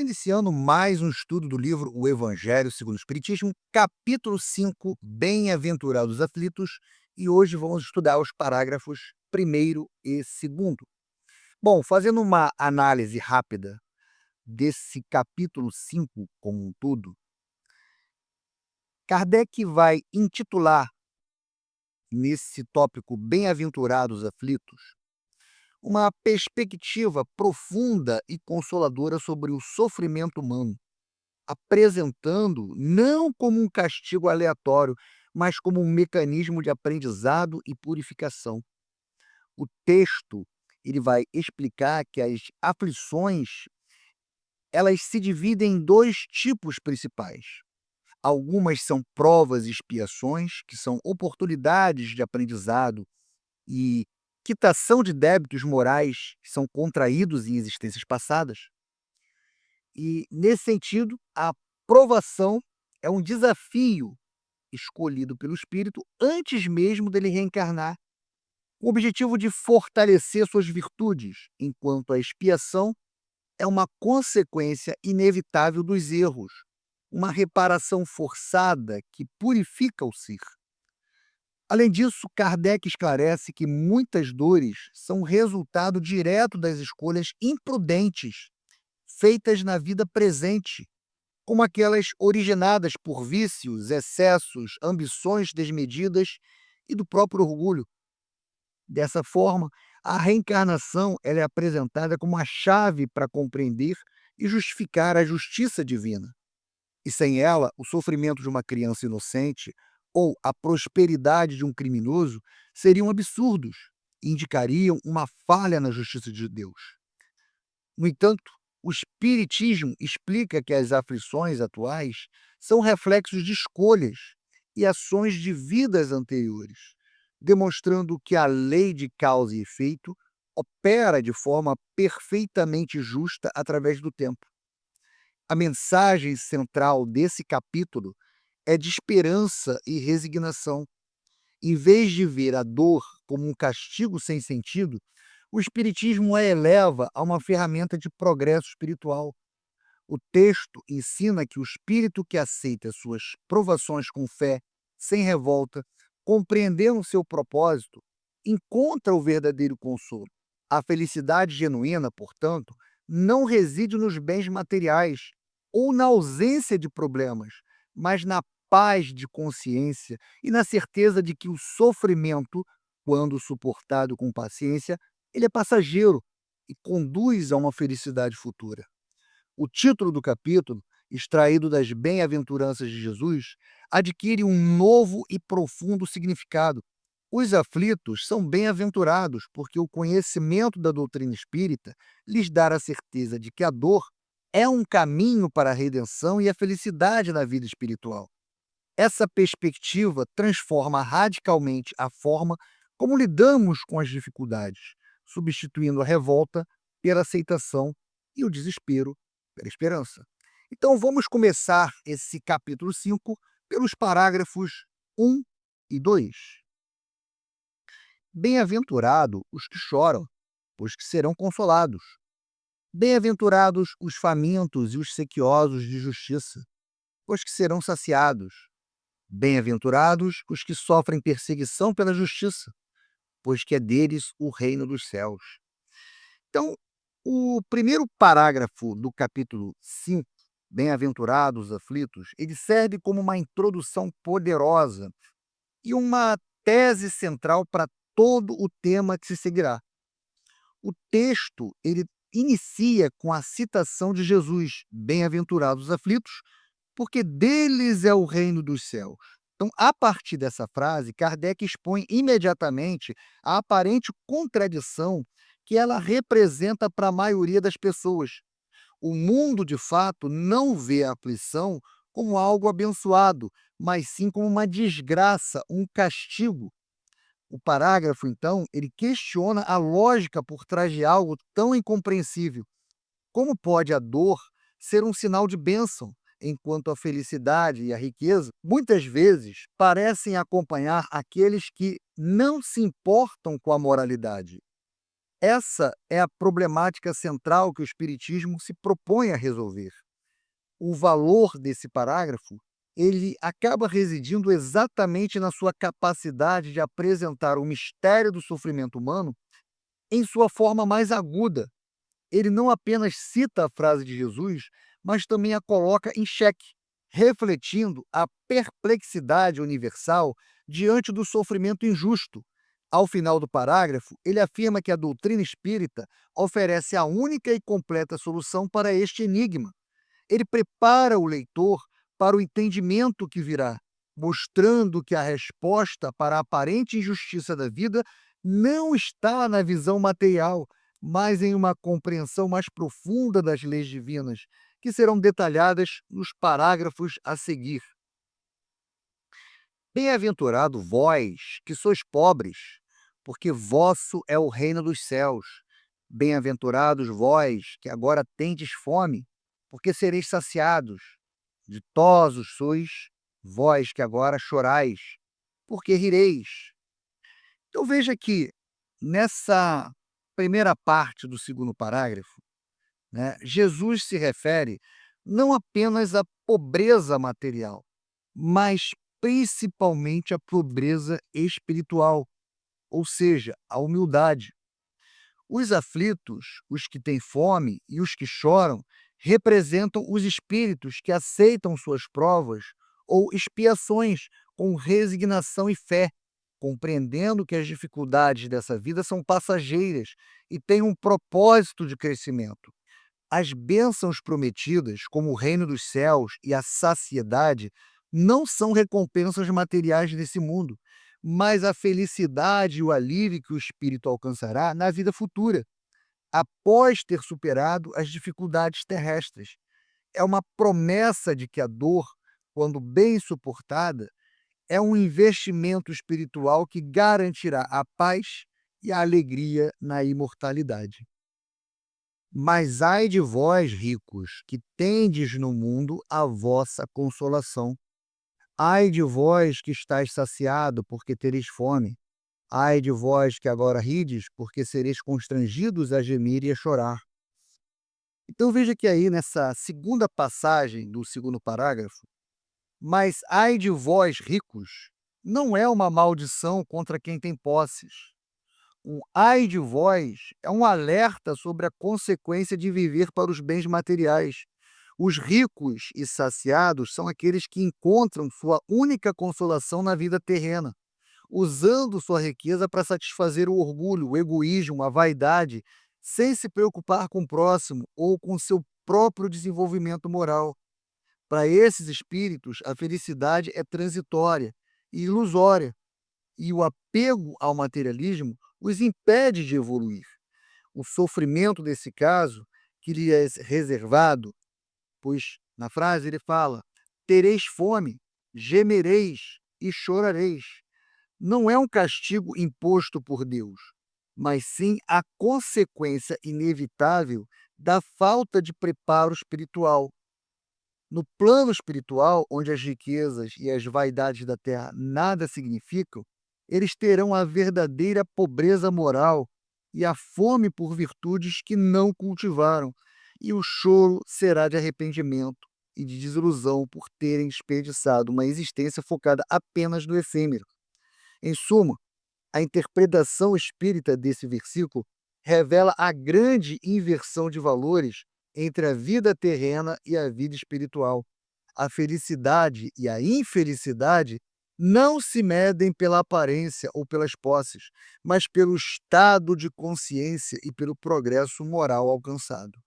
iniciando mais um estudo do livro O Evangelho segundo o Espiritismo, capítulo 5, Bem-aventurados os aflitos, e hoje vamos estudar os parágrafos primeiro e segundo. Bom, fazendo uma análise rápida desse capítulo 5 como um todo, Kardec vai intitular nesse tópico Bem-aventurados os aflitos uma perspectiva profunda e consoladora sobre o sofrimento humano, apresentando não como um castigo aleatório, mas como um mecanismo de aprendizado e purificação. O texto ele vai explicar que as aflições elas se dividem em dois tipos principais. Algumas são provas e expiações, que são oportunidades de aprendizado e quitação de débitos morais que são contraídos em existências passadas. E, nesse sentido, a provação é um desafio escolhido pelo espírito antes mesmo dele reencarnar, com o objetivo de fortalecer suas virtudes, enquanto a expiação é uma consequência inevitável dos erros, uma reparação forçada que purifica o ser. Além disso, Kardec esclarece que muitas dores são resultado direto das escolhas imprudentes feitas na vida presente, como aquelas originadas por vícios, excessos, ambições desmedidas e do próprio orgulho. Dessa forma, a reencarnação ela é apresentada como a chave para compreender e justificar a justiça divina. E sem ela, o sofrimento de uma criança inocente ou a prosperidade de um criminoso seriam absurdos e indicariam uma falha na justiça de Deus. No entanto, o Espiritismo explica que as aflições atuais são reflexos de escolhas e ações de vidas anteriores, demonstrando que a lei de causa e efeito opera de forma perfeitamente justa através do tempo. A mensagem central desse capítulo é de esperança e resignação. Em vez de ver a dor como um castigo sem sentido, o Espiritismo a eleva a uma ferramenta de progresso espiritual. O texto ensina que o espírito que aceita suas provações com fé, sem revolta, compreendendo seu propósito, encontra o verdadeiro consolo. A felicidade genuína, portanto, não reside nos bens materiais ou na ausência de problemas, mas na paz de consciência e na certeza de que o sofrimento, quando suportado com paciência, ele é passageiro e conduz a uma felicidade futura. O título do capítulo, extraído das bem-aventuranças de Jesus, adquire um novo e profundo significado. Os aflitos são bem-aventurados porque o conhecimento da doutrina espírita lhes dá a certeza de que a dor é um caminho para a redenção e a felicidade na vida espiritual. Essa perspectiva transforma radicalmente a forma como lidamos com as dificuldades, substituindo a revolta pela aceitação e o desespero pela esperança. Então vamos começar esse capítulo 5 pelos parágrafos 1 e 2. Bem-aventurado os que choram, pois que serão consolados. Bem-aventurados os famintos e os sequiosos de justiça, pois que serão saciados. Bem-aventurados os que sofrem perseguição pela justiça, pois que é deles o reino dos céus. Então, o primeiro parágrafo do capítulo 5, Bem-aventurados os aflitos, ele serve como uma introdução poderosa e uma tese central para todo o tema que se seguirá. O texto, ele inicia com a citação de Jesus, Bem-aventurados os aflitos, porque deles é o reino dos céus. Então, a partir dessa frase, Kardec expõe imediatamente a aparente contradição que ela representa para a maioria das pessoas. O mundo, de fato, não vê a aflição como algo abençoado, mas sim como uma desgraça, um castigo. O parágrafo, então, ele questiona a lógica por trás de algo tão incompreensível. Como pode a dor ser um sinal de bênção, enquanto a felicidade e a riqueza, muitas vezes, parecem acompanhar aqueles que não se importam com a moralidade? Essa é a problemática central que o Espiritismo se propõe a resolver. O valor desse parágrafo, ele acaba residindo exatamente na sua capacidade de apresentar o mistério do sofrimento humano em sua forma mais aguda. Ele não apenas cita a frase de Jesus, mas também a coloca em xeque, refletindo a perplexidade universal diante do sofrimento injusto. Ao final do parágrafo, ele afirma que a doutrina espírita oferece a única e completa solução para este enigma. Ele prepara o leitor para o entendimento que virá, mostrando que a resposta para a aparente injustiça da vida não está na visão material, mas em uma compreensão mais profunda das leis divinas, que serão detalhadas nos parágrafos a seguir. Bem-aventurado vós, que sois pobres, porque vosso é o reino dos céus. Bem-aventurados vós, que agora tendes fome, porque sereis saciados. Ditosos sois vós, que agora chorais, porque rireis. Então veja que, nessa primeira parte do segundo parágrafo, né, Jesus se refere não apenas à pobreza material, mas principalmente à pobreza espiritual, ou seja, à humildade. Os aflitos, os que têm fome e os que choram, representam os espíritos que aceitam suas provas ou expiações com resignação e fé, compreendendo que as dificuldades dessa vida são passageiras e têm um propósito de crescimento. As bênçãos prometidas, como o reino dos céus e a saciedade, não são recompensas materiais desse mundo, mas a felicidade e o alívio que o espírito alcançará na vida futura, após ter superado as dificuldades terrestres. É uma promessa de que a dor, quando bem suportada, é um investimento espiritual que garantirá a paz e a alegria na imortalidade. Mas ai de vós, ricos, que tendes no mundo a vossa consolação. Ai de vós que estáis saciado, porque tereis fome. Ai de vós que agora rides, porque sereis constrangidos a gemir e a chorar. Então veja que aí nessa segunda passagem do segundo parágrafo, mas ai de vós, ricos, não é uma maldição contra quem tem posses. O ai de vós é um alerta sobre a consequência de viver para os bens materiais. Os ricos e saciados são aqueles que encontram sua única consolação na vida terrena, usando sua riqueza para satisfazer o orgulho, o egoísmo, a vaidade, sem se preocupar com o próximo ou com seu próprio desenvolvimento moral. Para esses espíritos, a felicidade é transitória e ilusória, e o apego ao materialismo os impede de evoluir. O sofrimento desse caso, que lhe é reservado, pois na frase ele fala: tereis fome, gemereis e chorareis. Não é um castigo imposto por Deus, mas sim a consequência inevitável da falta de preparo espiritual. No plano espiritual, onde as riquezas e as vaidades da terra nada significam, eles terão a verdadeira pobreza moral e a fome por virtudes que não cultivaram, e o choro será de arrependimento e de desilusão por terem desperdiçado uma existência focada apenas no efêmero. Em suma, a interpretação espírita desse versículo revela a grande inversão de valores entre a vida terrena e a vida espiritual. A felicidade e a infelicidade não se medem pela aparência ou pelas posses, mas pelo estado de consciência e pelo progresso moral alcançado.